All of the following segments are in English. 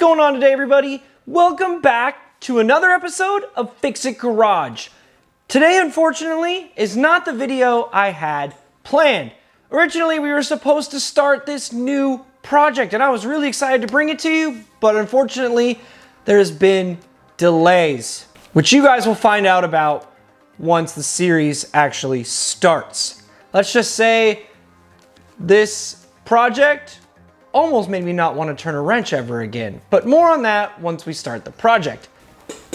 going on today, everybody? Welcome back to another episode of Fix It Garage. Today, unfortunately, is not the video I had planned. Originally, we were supposed to start this new project, and I was really excited to bring it to you, but unfortunately, there's been delays, which you guys will find out about once the series actually starts. Let's just say this project almost made me not want to turn a wrench ever again, but more on that once we start the project.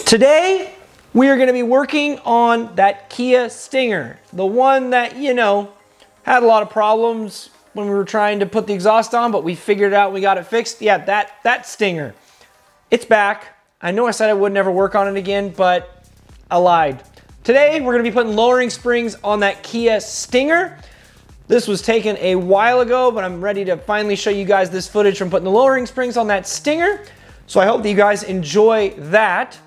Today, we are going to be working on that Kia Stinger, the one that, you know, had a lot of problems when we were trying to put the exhaust on, but we figured it out, we got it fixed. Yeah, that Stinger. It's back. I know I said I would never work on it again, but I lied. Today, we're going to be putting lowering springs on that Kia Stinger. This was taken a while ago, but I'm ready to finally show you guys this footage from putting the lowering springs on that Stinger. So I hope that you guys enjoy that.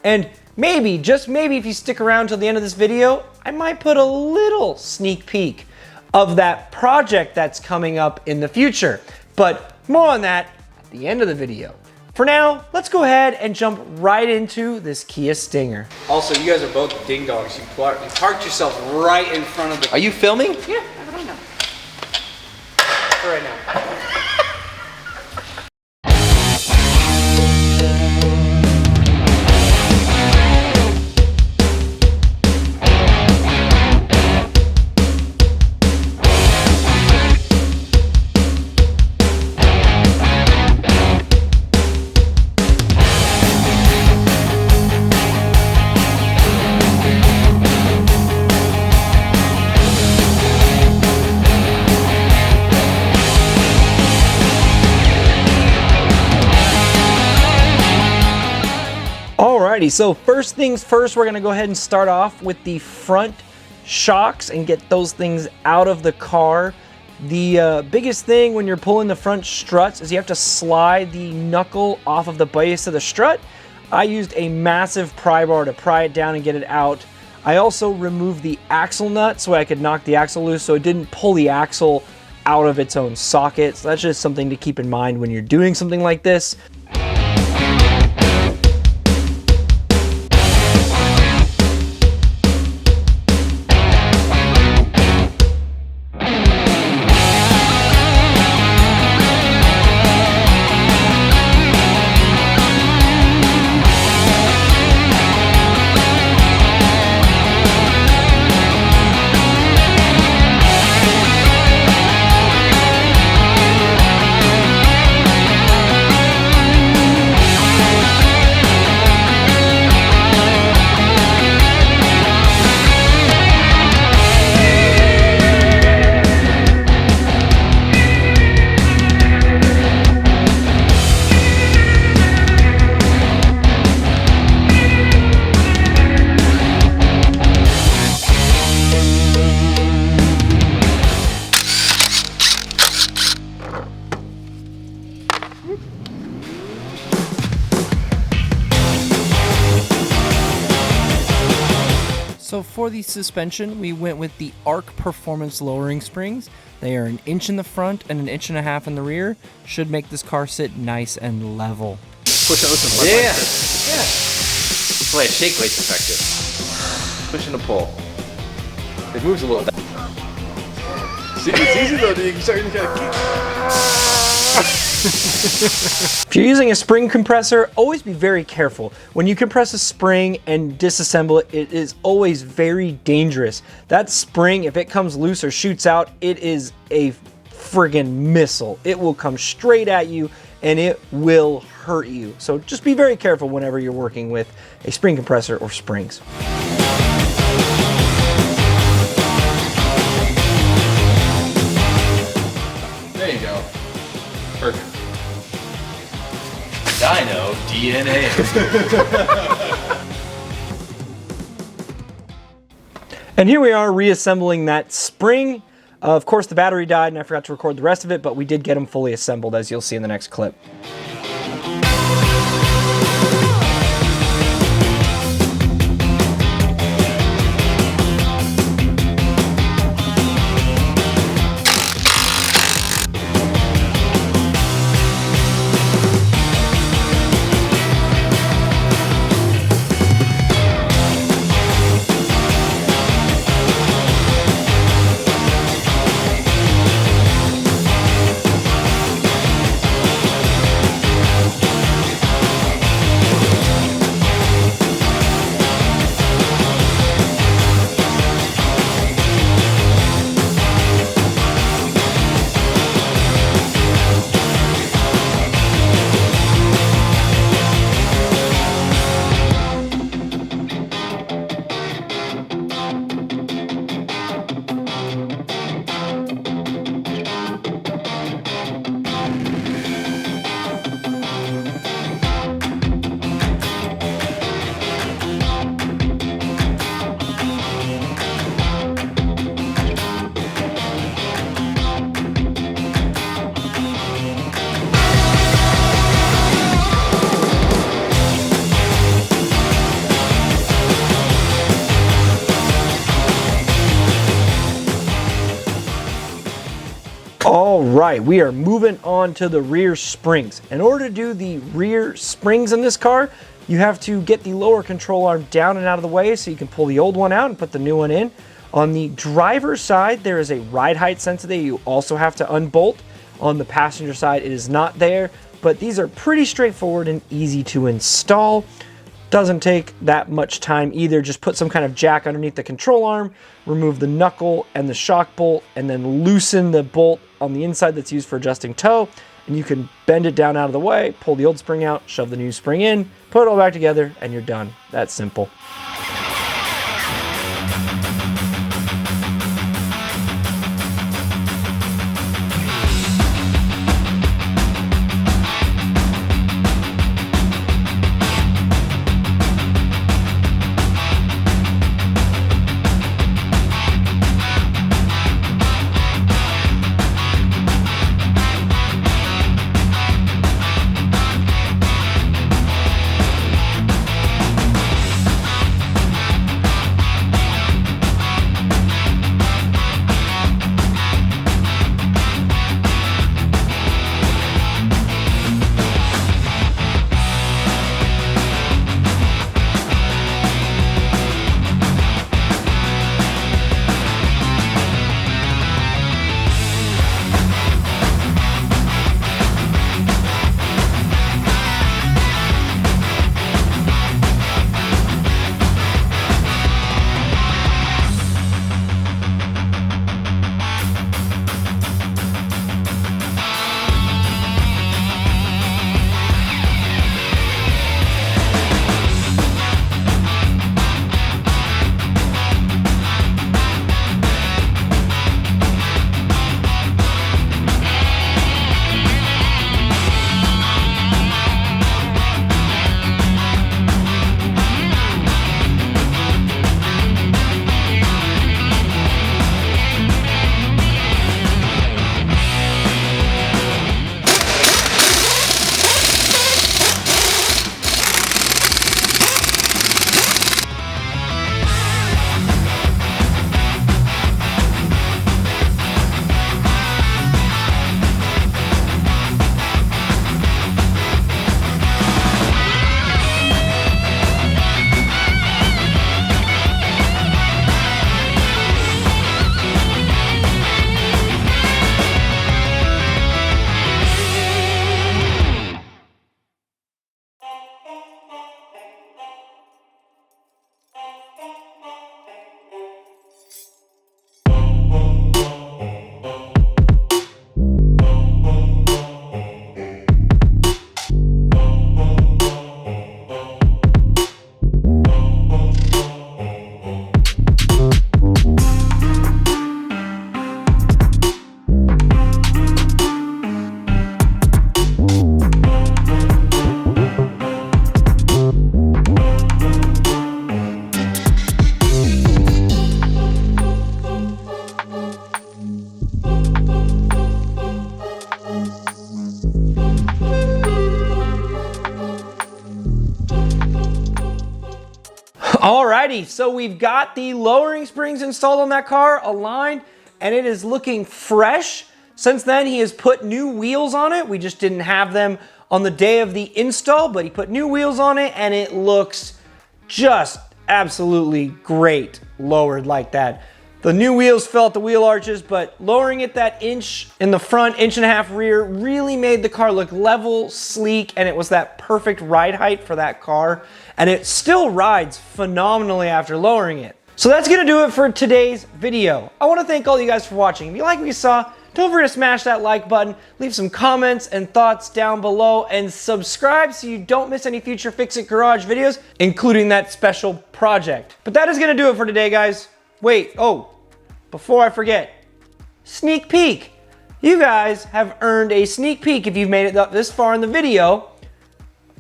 And maybe, just maybe, if you stick around till the end of this video, I might put a little sneak peek of that project that's coming up in the future. But more on that at the end of the video. For now, let's go ahead and jump right into this Kia Stinger. Also, you guys are both ding dongs. You parked yourself right in front of the... Are you filming? Yeah, I have it on now. For right now. Alrighty, so first things first, we're gonna go ahead and start off with the front shocks and get those things out of the car. The biggest thing when you're pulling the front struts is you have to slide the knuckle off of the base of the strut. I used a massive pry bar to pry it down and get it out. I also removed the axle nut so I could knock the axle loose so it didn't pull the axle out of its own socket. So that's just something to keep in mind when you're doing something like this. So for the suspension, we went with the ARK Performance Lowering Springs. They are 1 inch in the front and 1.5 inches in the rear. Should make this car sit nice and level. Push it, listen. Yeah. That's why a shake weight's effective. Push and a pull. It moves a little bit. See, it's easy though, you can start to kind of keep. If you're using a spring compressor, always be very careful. When you compress a spring and disassemble it, it is always very dangerous. That spring, if it comes loose or shoots out, it is a friggin' missile. It will come straight at you and it will hurt you. So just be very careful whenever you're working with a spring compressor or springs. There you go. Perfect. Dino DNA. And here we are reassembling that spring. Of course, the battery died and I forgot to record the rest of it, but we did get them fully assembled, as you'll see in the next clip. right, we are moving on to the rear springs. In order to do the rear springs in this car, you have to get the lower control arm down and out of the way so you can pull the old one out and put the new one in. On the driver's side, there is a ride height sensor that you also have to unbolt. On the passenger side, it is not there, but these are pretty straightforward and easy to install. Doesn't take that much time either. Just put some kind of jack underneath the control arm, remove the knuckle and the shock bolt, and then loosen the bolt on the inside that's used for adjusting toe. And you can bend it down out of the way, pull the old spring out, shove the new spring in, put it all back together, and you're done. That's simple. Alrighty, so we've got the lowering springs installed on that car, aligned, and it is looking fresh. Since then, he has put new wheels on it. We just didn't have them on the day of the install, but he put new wheels on it, and it looks just absolutely great lowered like that. The new wheels fell at the wheel arches, but lowering it that inch in the front, 1.5 inches rear, really made the car look level, sleek, and it was that perfect ride height for that car. And it still rides phenomenally after lowering it. So that's gonna do it for today's video. I wanna thank all you guys for watching. If you like what you saw, don't forget to smash that like button, leave some comments and thoughts down below, and subscribe so you don't miss any future Fix-It Garage videos, including that special project. But that is gonna do it for today, guys. Wait, oh, before I forget, sneak peek. You guys have earned a sneak peek if you've made it up this far in the video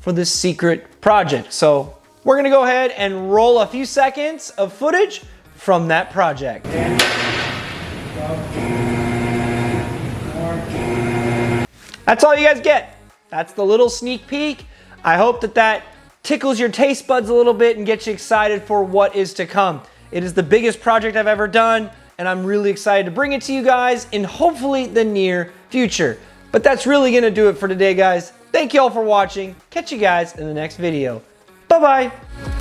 for this secret project. So we're gonna go ahead and roll a few seconds of footage from that project. That's all you guys get. That's the little sneak peek. I hope that that tickles your taste buds a little bit and gets you excited for what is to come. It is the biggest project I've ever done, and I'm really excited to bring it to you guys in hopefully the near future. But that's really gonna do it for today, guys. Thank you all for watching. Catch you guys in the next video. Bye-bye.